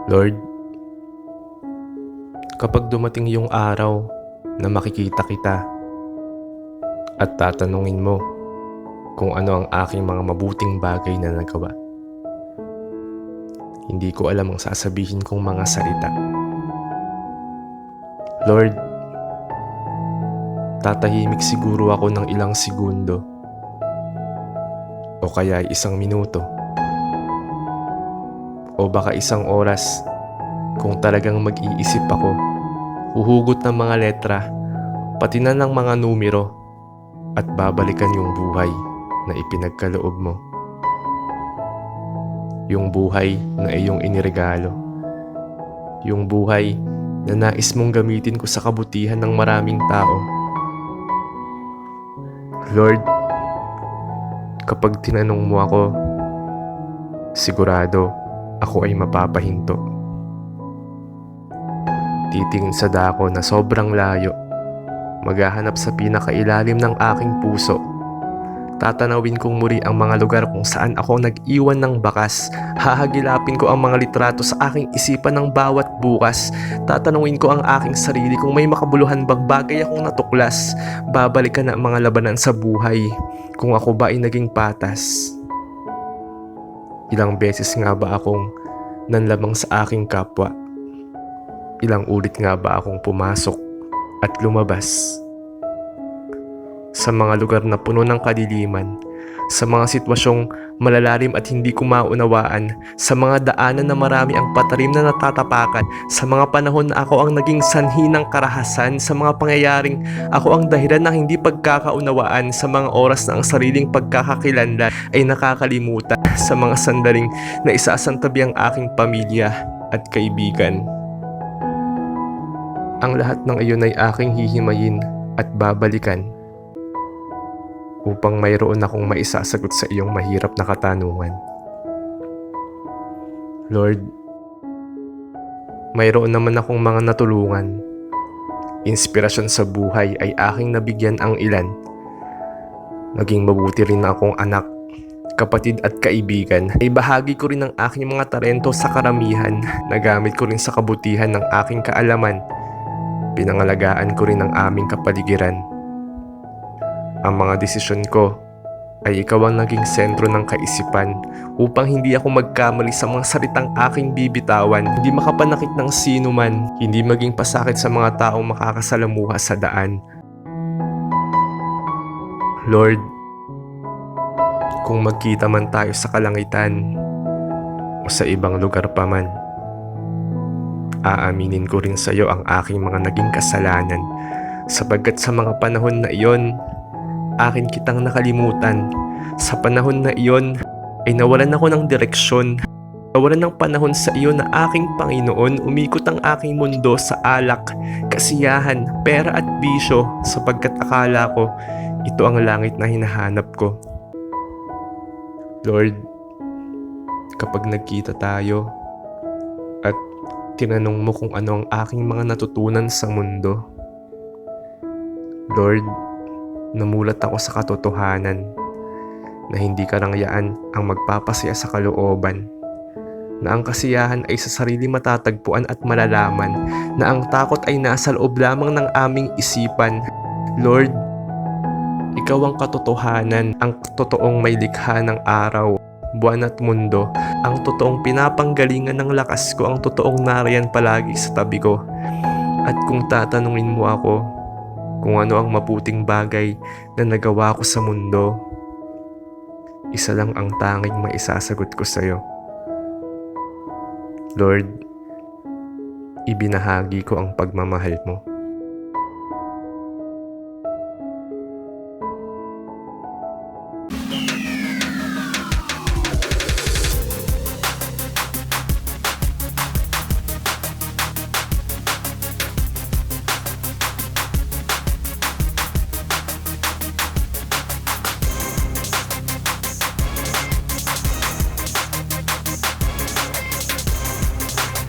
Lord, kapag dumating yung araw na makikita kita at tatanungin mo kung ano ang aking mga mabuting bagay na nagawa, hindi ko alam ang sasabihin kong mga salita. Lord, tatahimik siguro ako ng ilang segundo o kaya isang minuto o baka isang oras kung talagang mag-iisip ako. Huhugot ng mga letra, pati na ng mga numero at babalikan yung buhay na ipinagkaloob mo. Yung buhay na iyong iniregalo. Yung buhay na nais mong gamitin ko sa kabutihan ng maraming tao. Lord, kapag tinanong mo ako, sigurado ako ay mapapahinto. Titingin sa dako na sobrang layo, maghahanap sa pinakailalim ng aking puso. Tatanawin kong muli ang mga lugar kung saan ako nag-iwan ng bakas. Hahagilapin ko ang mga litrato sa aking isipan ng bawat bukas. Tatanungin ko ang aking sarili kung may makabuluhan bang bagay akong natuklas. Babalikan na ang mga labanan sa buhay kung ako ba ay naging patas. Ilang beses nga ba akong nanlamang sa aking kapwa? Ilang ulit nga ba akong pumasok at lumabas? Sa mga lugar na puno ng kadiliman, sa mga sitwasyong malalalim at hindi ko maunawaan, sa mga daanan na marami ang patalim na natatapakan, sa mga panahon na ako ang naging sanhi ng karahasan, sa mga pangyayaring ako ang dahilan ng hindi pagkakaunawaan, sa mga oras na ang sariling pagkakakilanlan ay nakakalimutan, sa mga sandaling na isasantabi ang aking pamilya at kaibigan. Ang lahat ng iyon ay aking hihimayin at babalikan upang mayroon akong maisasagot sa iyong mahirap na katanungan. Lord, mayroon naman akong mga natulungan. Inspirasyon sa buhay ay aking nabigyan ang ilan. Naging mabuti rin na akong anak, kapatid at kaibigan. Ay bahagi ko rin ang aking mga talento sa karamihan. Nagamit ko rin sa kabutihan ng aking kaalaman. Pinangalagaan ko rin ang aming kapaligiran. Ang mga desisyon ko ay ikaw ang naging sentro ng kaisipan upang hindi ako magkamali sa mga salitang aking bibitawan, hindi makapanakit ng sino man, hindi maging pasakit sa mga taong makakasalamuha sa daan. Lord, kung magkita man tayo sa kalangitan o sa ibang lugar pa man, aaminin ko rin sa iyo ang aking mga naging kasalanan, sapagkat sa mga panahon na iyon, akin kitang nakalimutan. Sa panahon na iyon ay nawalan ako ng direksyon. Nawalan ng panahon sa iyo na aking Panginoon. Umikot ang aking mundo sa alak, kasiyahan, pera at bisyo, sapagkat akala ko ito ang langit na hinahanap ko. Lord, kapag nagkita tayo at tinanong mo kung ano ang aking mga natutunan sa mundo, Lord, namulat ako sa katotohanan na hindi karangyaan ang magpapasaya sa kalooban, na ang kasiyahan ay sa sarili matatagpuan at malalaman, na ang takot ay nasa loob lamang ng aming isipan. Lord, ikaw ang katotohanan, ang totoong may likha ng araw, buwan at mundo, ang totoong pinapanggalingan ng lakas ko, ang totoong nariyan palagi sa tabi ko. At kung tatanungin mo ako kung ano ang mabuting bagay na nagawa ko sa mundo, isa lang ang tanging maisasagot ko sa iyo. Lord, ibinahagi ko ang pagmamahal mo.